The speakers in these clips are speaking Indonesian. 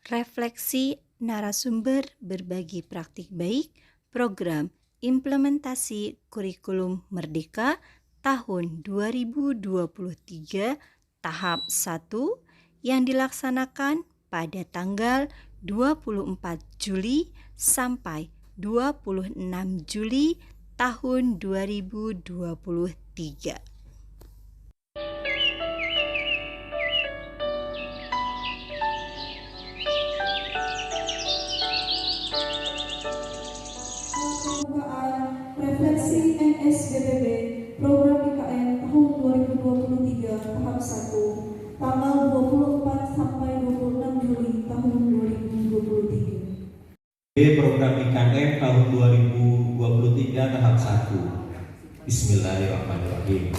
Refleksi narasumber berbagi praktik baik program implementasi kurikulum Merdeka tahun 2023 tahap 1 yang dilaksanakan pada tanggal 24 Juli sampai 26 Juli tahun 2023. Pembukaan refleksi NSBBB program IKN tahun 2023 tahap 1 tanggal 24 sampai 26 Juli tahun 2023. Program IKN tahun 2023 tahap 1. Bismillahirrahmanirrahim.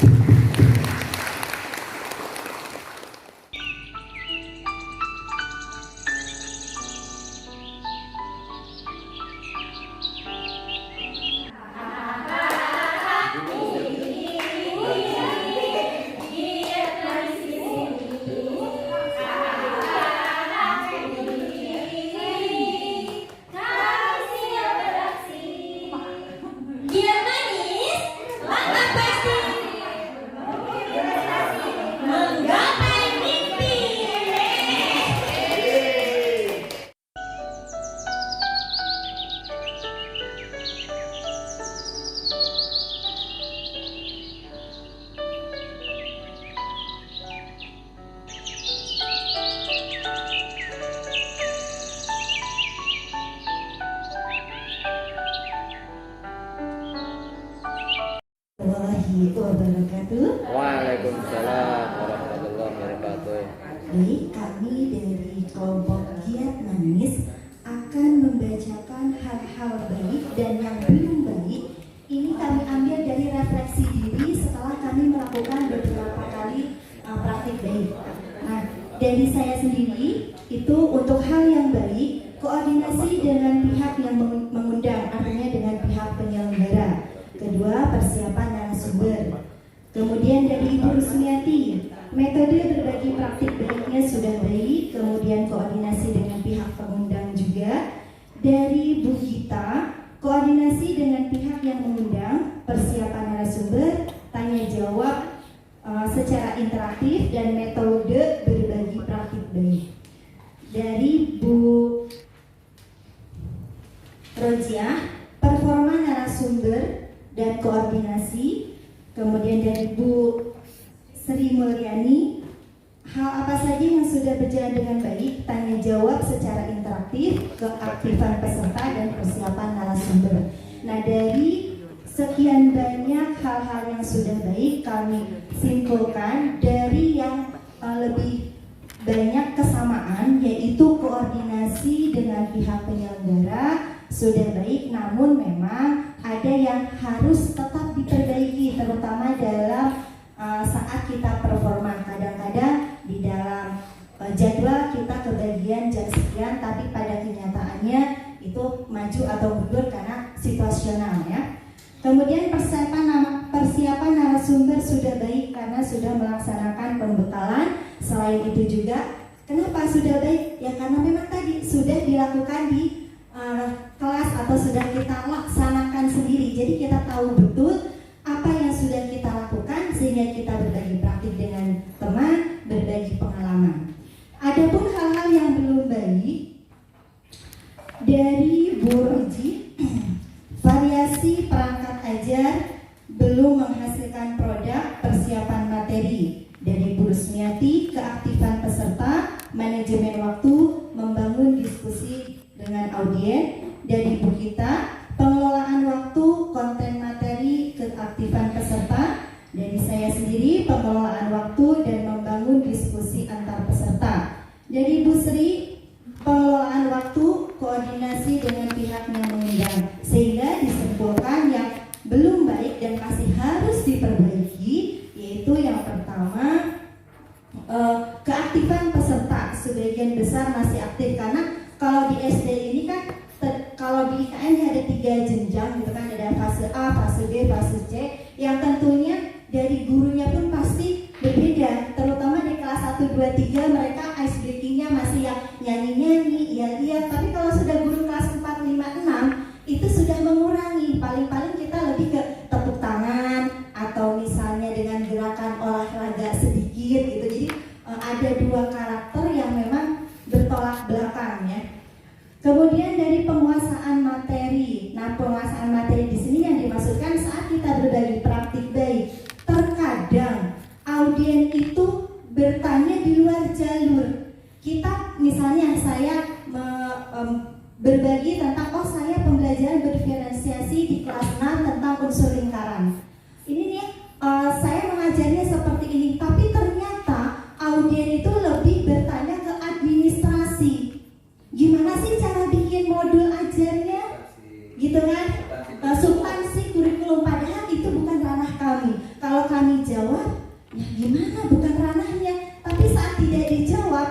Waalaikumsalam warahmatullahi wabarakatuh. Baik, kami dari kelompok Giat Manis akan membacakan hal-hal baik dan yang belum baik. Ini kami ambil dari refleksi diri setelah kami melakukan beberapa kali praktik baik. Nah, dari saya sendiri itu untuk hal yang baik, koordinasi dengan pihak yang mengundang, artinya dengan pihak penyelenggara. Kedua, persiapan narasumber. Kemudian dari Ibu Rusmiati, metode berbagi praktik baiknya sudah baik. Kemudian koordinasi dengan pihak pengundang juga. Dari Bu Gita, koordinasi dengan pihak yang mengundang, persiapan narasumber, tanya jawab secara interaktif dan metode berbagi praktik baik. Dari Bu Rojiah, performa narasumber dan koordinasi. Kemudian dari Bu Sri Mulyani, hal apa saja yang sudah berjalan dengan baik, tanya jawab secara interaktif, keaktifan peserta dan persiapan narasumber. Nah, dari sekian banyak hal-hal yang sudah baik, kami simpulkan dari yang lebih banyak kesamaan, yaitu koordinasi dengan pihak penyelenggara sudah baik, namun memang ada yang harus tetap diperbaiki, terutama dalam saat kita performa. Kadang-kadang di dalam jadwal kita kebagian jam sekian, tapi pada kenyataannya itu maju atau mundur karena situasional ya. Kemudian persiapan narasumber sudah baik karena sudah melaksanakan pembekalan. Selain itu juga, kenapa sudah baik? Ya karena memang tadi sudah dilakukan di kelas atau sudah kita laksanakan sendiri. Jadi kita tahu betul apa yang sudah kita lakukan sehingga kita berbagi praktik dengan teman, berbagi pengalaman. Adapun hal-hal yang belum baik dari Bu Roji, variasi perangkat ajar belum menghasilkan produk, persiapan materi. Dari Bu Rusmiati, keaktifan peserta, manajemen waktu, membangun diskusi dengan audien. Dari Bu Gita, pengelolaan waktu, konten materi, keaktifan peserta. Dari saya sendiri, pengelolaan waktu dan membangun diskusi antar peserta. Dari Bu Sri, pengelolaan waktu, koordinasi dengan pihak yang mengundang. Sehingga disimpulkan yang belum baik dan masih harus diperbaiki, yaitu yang pertama, keaktifan peserta. Sebagian besar masih aktif karena kalau di SD ini kan kalau di IKN ada 3 jenjang gitu kan, ada fase A, fase B, fase C, yang tentunya dari gurunya pun pasti berbeda. Terutama di kelas 1, 2, 3 mereka ice breaking-nya gurunya masih yang nyanyi-nyanyi, iya-iya. Tapi kalau sudah guru kelas 4, 5, 6 itu sudah mengurangi. Paling-paling kita lebih ke tepuk tangan atau misalnya dengan gerakan olahraga sedikit gitu. Jadi ada dua karakter yang memang bertolak belakang ya. Kemudian dari penguasaan materi. Nah, penguasaan materi di sini yang dimaksudkan saat kita berbagi praktik baik. Terkadang audien itu bertanya di luar jalur. Kita misalnya saya berbagi tentang saya pembelajaran berdiferensiasi di kelas 6 tentang unsur lingkaran. Ini nih saya mengajarnya seperti ini, tapi ternyata audien itu lebih bertanya ke administrasi. Gimana sih cara bikin modul ajarnya? Gitu kan? Substansi kurikulum, padahal itu bukan ranah kami. Kalau kami jawab, ya gimana bukan ranahnya. Tapi saat tidak dijawab,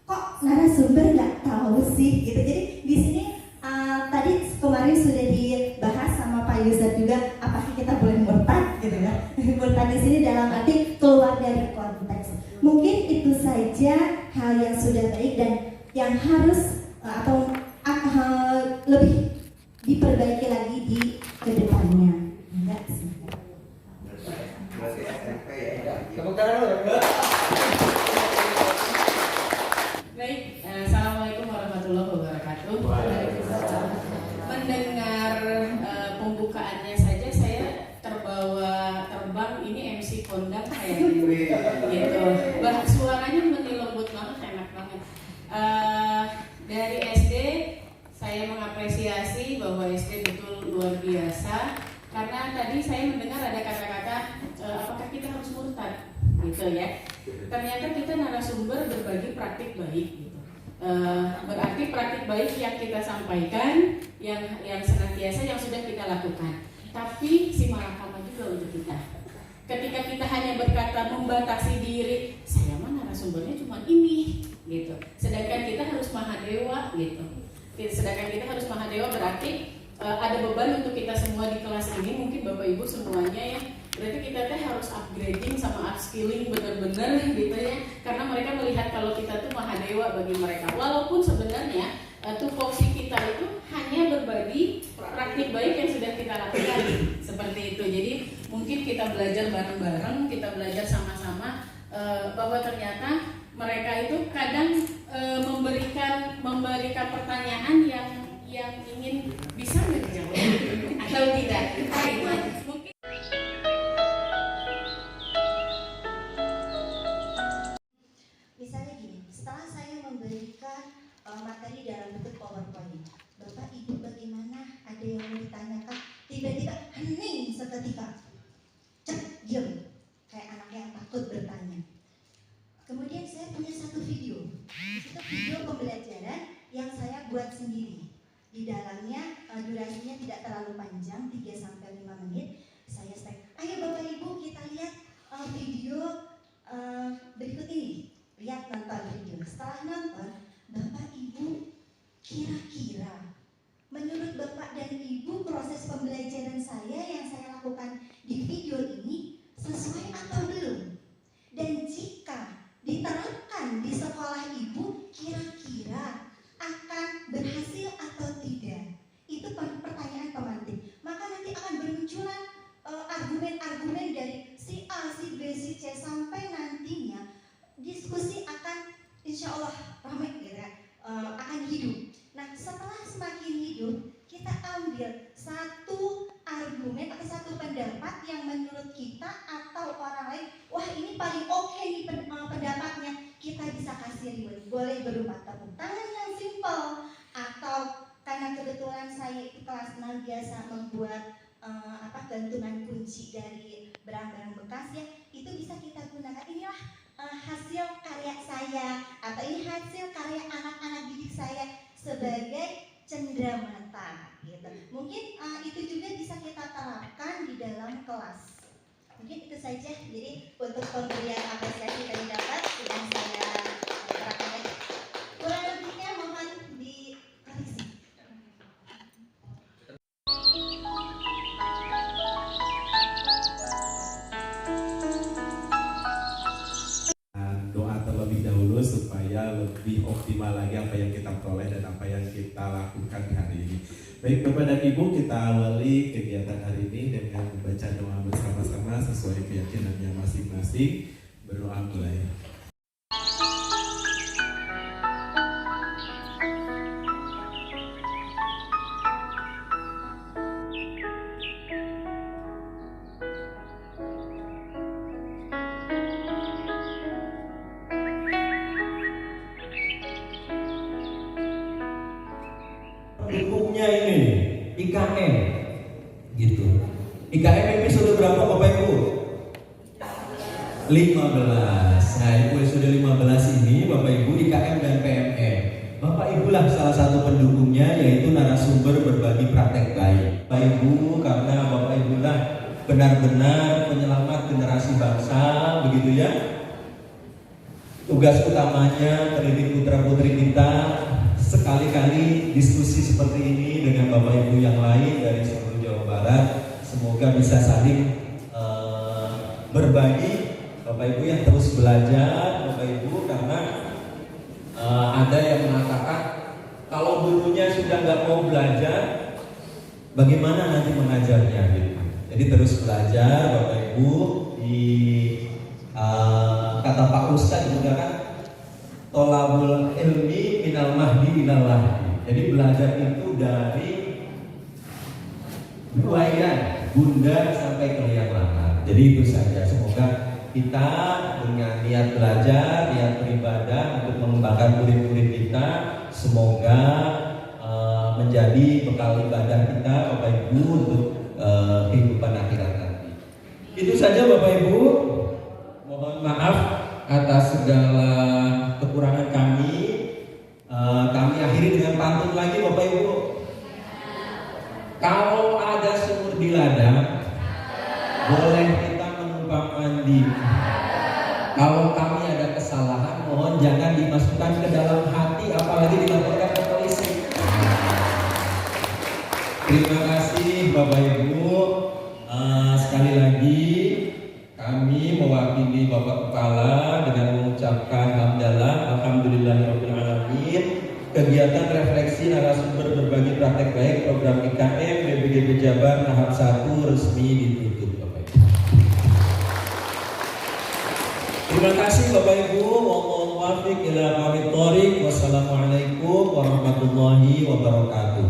kok narasumber nggak tahu sih? Gitu. Jadi di sini tadi kemarin sudah dibahas sama Pak Yusuf juga, apakah kita boleh murtad gitu ya? Murtad di sini dalam arti keluar dari konteks. Mungkin itu saja hal yang sudah baik dan yang harus atau lebih diperbaiki lagi di kedepannya. Enggak sih. Tepuk tangan dulu. Baik, assalamualaikum warahmatullahi wabarakatuh. Mendengar pembukaannya saja saya terbawa terbang. Ini MC kondang kayaknya. Gitu. Suaranya menilembut banget, enak banget. Dari SD saya mengapresiasi bahwa SD betul luar biasa karena tadi saya mendengar ada kata-kata apakah kita harus murtad gitu ya. Ternyata kita narasumber berbagi praktik baik gitu. Berarti praktik baik yang kita sampaikan yang senantiasa yang sudah kita lakukan. Tapi si malakama juga untuk kita. Ketika kita hanya berkata membatasi diri, saya mah narasumbernya cuma ini gitu. Sedangkan kita harus mahadewa gitu. Sedangkan kita harus mahadewa berarti ada beban untuk kita semua di kelas ini, mungkin Bapak Ibu semuanya ya. Berarti kita harus upgrading sama upskilling benar-benar gitu ya. Karena mereka melihat kalau kita tuh mahadewa bagi mereka. Walaupun sebenarnya tupoksi kita itu hanya berbagi praktik baik yang sudah kita lakukan seperti itu. Jadi mungkin kita belajar bareng-bareng, kita belajar sama-sama bahwa ternyata mereka itu kadang memberikan pertanyaan yang ingin bisa menjawab atau tidak. Mungkin Misalnya gini, setelah saya memberikan materi dalam bentuk PowerPoint, Bapak Ibu bagaimana? Ada yang mau ditanyakan? Tiba-tiba hening seketika, diam, kayak anak yang takut bertanya. Kemudian saya punya satu video, itu video pembelajaran yang saya buat sendiri. Di dalamnya durasinya tidak terlalu panjang, 3-5 menit. Saya step, ayo Bapak Ibu kita lihat video berikut ini. Lihat, nonton video. Setelah nonton, Bapak Ibu kira-kira menurut Bapak dan Ibu proses pembelajaran saya yang saya lakukan di video ini sesuai atau belum? Dan jika diterapkan di sekolah Ibu, kira-kira akan berhasil atau tidak? Itu pertanyaan pemantik. Maka nanti akan bermunculan argumen-argumen dari si A, si B, si C sampai nantinya diskusi akan insya Allah ramai ya, akan hidup. Nah, setelah semakin hidup, kita ambil satu argumen atau satu pendapat yang menurut kita atau orang lain, wah ini paling oke nih pendapatnya, kita bisa kasih reward. Boleh berupa tepuk tangan yang simple, atau karena kebetulan saya itu kelas 6 biasa membuat gantungan kunci dari barang-barang bekas ya, itu bisa kita gunakan. Inilah hasil karya saya, atau ini hasil karya anak-anak didik saya sebagai cenderamata gitu. Mungkin itu juga bisa kita terapkan di dalam kelas. Mungkin itu saja. Jadi untuk pemberian apresiasi tadi dapat sudah saya terapkan. Kurang lebihnya mohon dikoreksi. Doa terlebih dahulu supaya lebih optimal lagi apa yang kita peroleh dan apa yang kita lakukan hari ini. Baik Bapak dan Ibu, kita awali kegiatan hari ini dengan membaca doa bersama-sama sesuai keyakinannya masing-masing. Berdoa mulai. Hukumnya ini IKM gitu. IKM episode berapa Bapak Ibu? 15. Nah, episode 15 ini Bapak Ibu IKM dan PMM. Bapak Ibu lah salah satu pendukungnya, yaitu narasumber berbagi praktek baik. Bapak Ibu, karena Bapak Ibu lah benar-benar penyelamat generasi bangsa, begitu ya. Tugas utamanya pendidik putra-putri kita sekali-kali diskusi seperti ini dengan Bapak Ibu yang lain dari seluruh Jawa Barat, semoga bisa saling berbagi. Bapak Ibu yang terus belajar, Bapak Ibu, karena ada yang mengatakan kalau gurunya sudah nggak mau belajar, bagaimana nanti mengajarnya gitu. Jadi terus belajar, Bapak Ibu. Di kata Pak Ustadz juga kan, tolabul ilmi minal mahdi ilal lahdi. Jadi belajar itu dari buayan, bunda sampai ke liang lahat. Jadi itu saja. Semoga kita dengan niat belajar, niat beribadah untuk mengembangkan murid-murid kita, semoga menjadi bekal ibadah kita Bapak Ibu untuk kehidupan akhirat nanti. Itu saja Bapak Ibu. Mohon maaf atas segala kekurangan kami. Kami akhiri dengan pantun lagi Bapak Ibu. Kalau ada sumur di ladang, boleh kita menumpang mandi. Kalau kami ada kesalahan, mohon jangan dimasukkan ke dalam hati, apalagi dilaporkan ke polisi. Terima kasih Bapak Ibu. Sekali lagi kami mewakili Bapak Kepala dengan mengucapkan hamdalah, alhamdulillahirabbil alamin. Kegiatan refleksi narasumber berbagi praktek baik program IKM BPGB Jabar tahap 1 resmi ditutup Bapak Ibu. Terima kasih Bapak Ibu. Wallahu muwaffiq ila aqwamit thoriq. Wassalamualaikum warahmatullahi wabarakatuh.